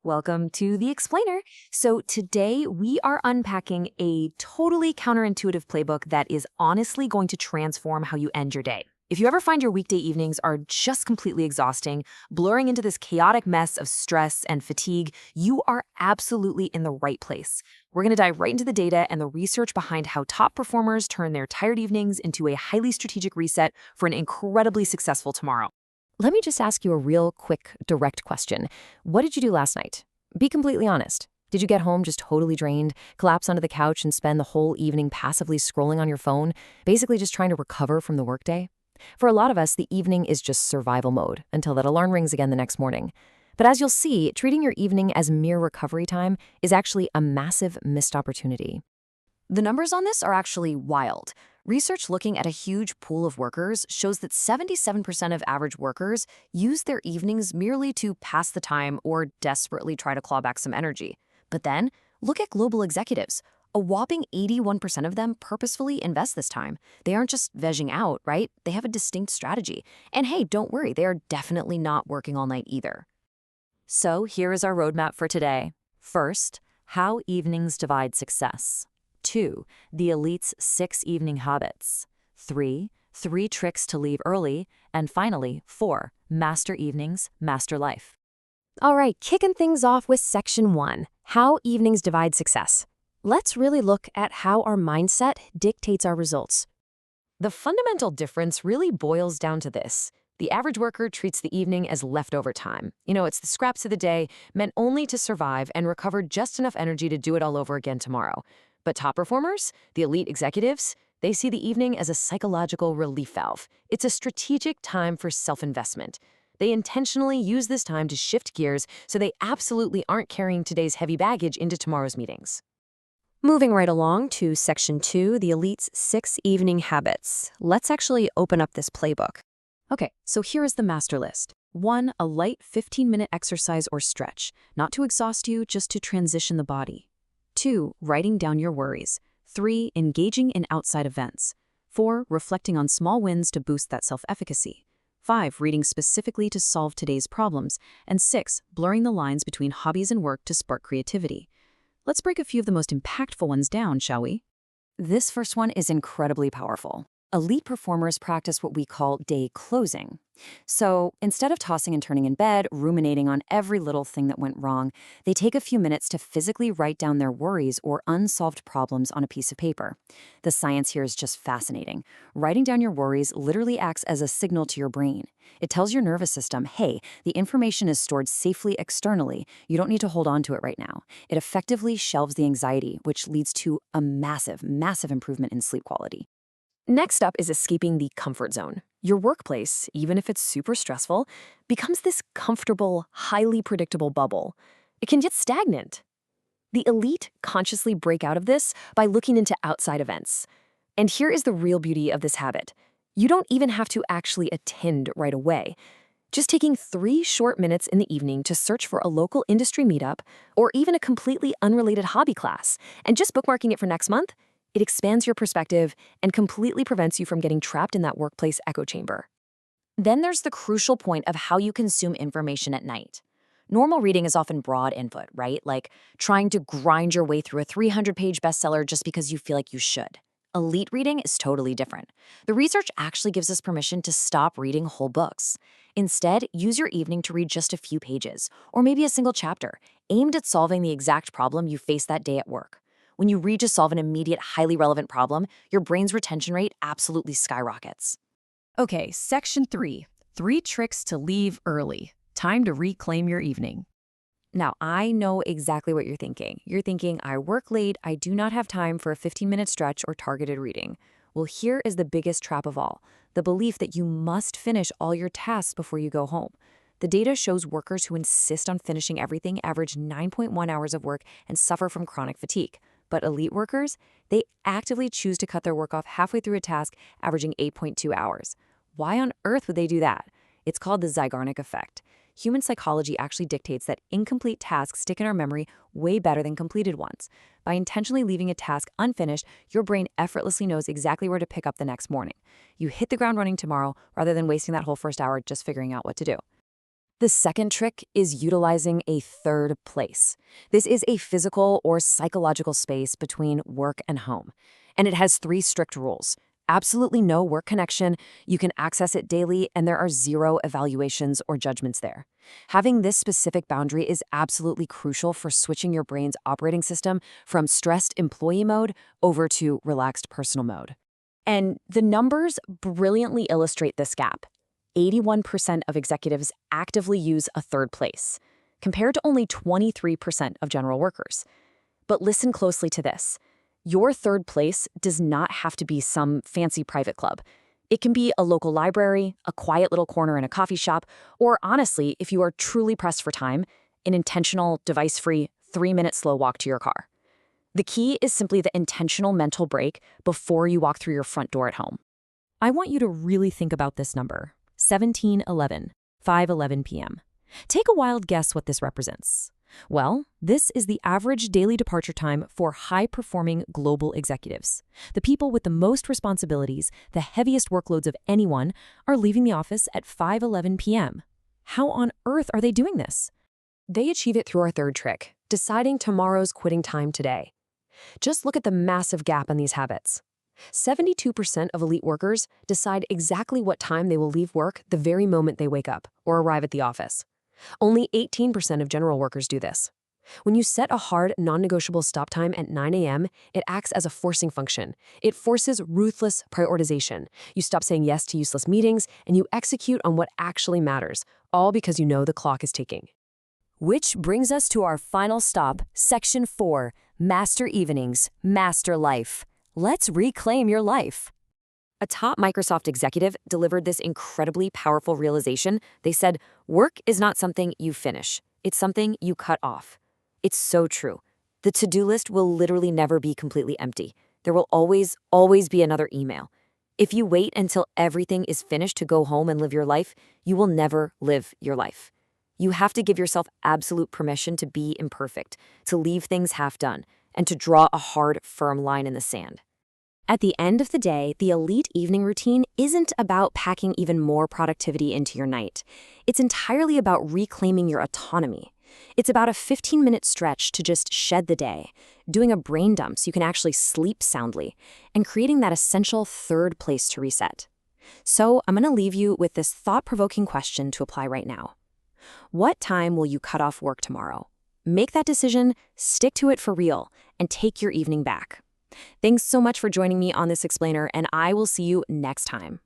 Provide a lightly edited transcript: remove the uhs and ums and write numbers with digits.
Welcome to The Explainer. So today we are unpacking a totally counterintuitive playbook that is honestly going to transform how you end your day. If you ever find your weekday evenings are just completely exhausting, blurring into this chaotic mess of stress and fatigue, you are absolutely in the right place. We're going to dive right into the data and the research behind how top performers turn their tired evenings into a highly strategic reset for an incredibly successful tomorrow. Let me just ask you a real quick, direct question. What did you do last night? Be completely honest. Did you get home just totally drained, collapse onto the couch and spend the whole evening passively scrolling on your phone, basically just trying to recover from the workday? For a lot of us, the evening is just survival mode until that alarm rings again the next morning. But as you'll see, treating your evening as mere recovery time is actually a massive missed opportunity. The numbers on this are actually wild. Research looking at a huge pool of workers shows that 77% of average workers use their evenings merely to pass the time or desperately try to claw back some energy. But then, look at global executives. A whopping 81% of them purposefully invest this time. They aren't just vegging out, right? They have a distinct strategy. And hey, don't worry, they are definitely not working all night either. So here is our roadmap for today. First, how evenings divide success. 2. The elite's 6 evening habits. 3. 3 tricks to leave early. And finally, 4. Master evenings, master life. All right, kicking things off with Section 1, how evenings divide success. Let's really look at how our mindset dictates our results. The fundamental difference really boils down to this. The average worker treats the evening as leftover time. It's the scraps of the day meant only to survive and recover just enough energy to do it all over again tomorrow. But top performers, the elite executives, they see the evening as a psychological relief valve. It's a strategic time for self-investment. They intentionally use this time to shift gears so they absolutely aren't carrying today's heavy baggage into tomorrow's meetings. Moving right along to Section 2, the elite's 6 evening habits. Let's actually open up this playbook. Okay, so here is the master list. 1, a light 15-minute exercise or stretch, not to exhaust you, just to transition the body. 2, writing down your worries. 3, engaging in outside events. 4, reflecting on small wins to boost that self-efficacy. 5, reading specifically to solve today's problems. And 6, blurring the lines between hobbies and work to spark creativity. Let's break a few of the most impactful ones down, shall we? This first one is incredibly powerful. Elite performers practice what we call day closing. So instead of tossing and turning in bed, ruminating on every little thing that went wrong, they take a few minutes to physically write down their worries or unsolved problems on a piece of paper. The science here is just fascinating. Writing down your worries literally acts as a signal to your brain. It tells your nervous system, hey, the information is stored safely externally. You don't need to hold on to it right now. It effectively shelves the anxiety, which leads to a massive, massive improvement in sleep quality. Next up is escaping the comfort zone. Your workplace, even if it's super stressful, becomes this comfortable, highly predictable bubble. It can get stagnant. The elite consciously break out of this by looking into outside events. And here is the real beauty of this habit. You don't even have to actually attend right away. Just taking 3 short minutes in the evening to search for a local industry meetup or even a completely unrelated hobby class and just bookmarking it for next month, it expands your perspective and completely prevents you from getting trapped in that workplace echo chamber. Then there's the crucial point of how you consume information at night. Normal reading is often broad input, right? Like trying to grind your way through a 300-page bestseller just because you feel like you should. Elite reading is totally different. The research actually gives us permission to stop reading whole books. Instead, use your evening to read just a few pages, or maybe a single chapter, aimed at solving the exact problem you face that day at work. When you read to solve an immediate, highly relevant problem, your brain's retention rate absolutely skyrockets. Okay, Section 3, 3 tricks to leave early. Time to reclaim your evening. Now, I know exactly what you're thinking. You're thinking, I work late, I do not have time for a 15-minute stretch or targeted reading. Well, here is the biggest trap of all, the belief that you must finish all your tasks before you go home. The data shows workers who insist on finishing everything average 9.1 hours of work and suffer from chronic fatigue. But elite workers, they actively choose to cut their work off halfway through a task, averaging 8.2 hours. Why on earth would they do that? It's called the Zeigarnik effect. Human psychology actually dictates that incomplete tasks stick in our memory way better than completed ones. By intentionally leaving a task unfinished, your brain effortlessly knows exactly where to pick up the next morning. You hit the ground running tomorrow rather than wasting that whole first hour just figuring out what to do. The second trick is utilizing a third place. This is a physical or psychological space between work and home, and it has 3 strict rules. Absolutely no work connection, you can access it daily, and there are 0 evaluations or judgments there. Having this specific boundary is absolutely crucial for switching your brain's operating system from stressed employee mode over to relaxed personal mode. And the numbers brilliantly illustrate this gap. 81% of executives actively use a third place, compared to only 23% of general workers. But listen closely to this. Your third place does not have to be some fancy private club. It can be a local library, a quiet little corner in a coffee shop, or honestly, if you are truly pressed for time, an intentional, device-free, 3-minute slow walk to your car. The key is simply the intentional mental break before you walk through your front door at home. I want you to really think about this number, 1711, 5:11 p.m. Take a wild guess what this represents. Well, this is the average daily departure time for high-performing global executives. The people with the most responsibilities, the heaviest workloads of anyone, are leaving the office at 5:11 p.m. How on earth are they doing this? They achieve it through our third trick, deciding tomorrow's quitting time today. Just look at the massive gap in these habits. 72% of elite workers decide exactly what time they will leave work the very moment they wake up or arrive at the office. Only 18% of general workers do this. When you set a hard, non-negotiable stop time at 9 a.m., it acts as a forcing function. It forces ruthless prioritization. You stop saying yes to useless meetings, and you execute on what actually matters, all because you know the clock is ticking. Which brings us to our final stop, Section 4, Master Evenings, Master Life. Let's reclaim your life. A top Microsoft executive delivered this incredibly powerful realization. They said, work is not something you finish. It's something you cut off. It's so true. The to-do list will literally never be completely empty. There will always be another email. If you wait until everything is finished to go home and live your life, you will never live your life. You have to give yourself absolute permission to be imperfect, to leave things half done, and to draw a hard, firm line in the sand. At the end of the day, the elite evening routine isn't about packing even more productivity into your night. It's entirely about reclaiming your autonomy. It's about a 15-minute stretch to just shed the day, doing a brain dump so you can actually sleep soundly, and creating that essential third place to reset. So I'm going to leave you with this thought-provoking question to apply right now. What time will you cut off work tomorrow? Make that decision, stick to it for real, and take your evening back. Thanks so much for joining me on this explainer, and I will see you next time.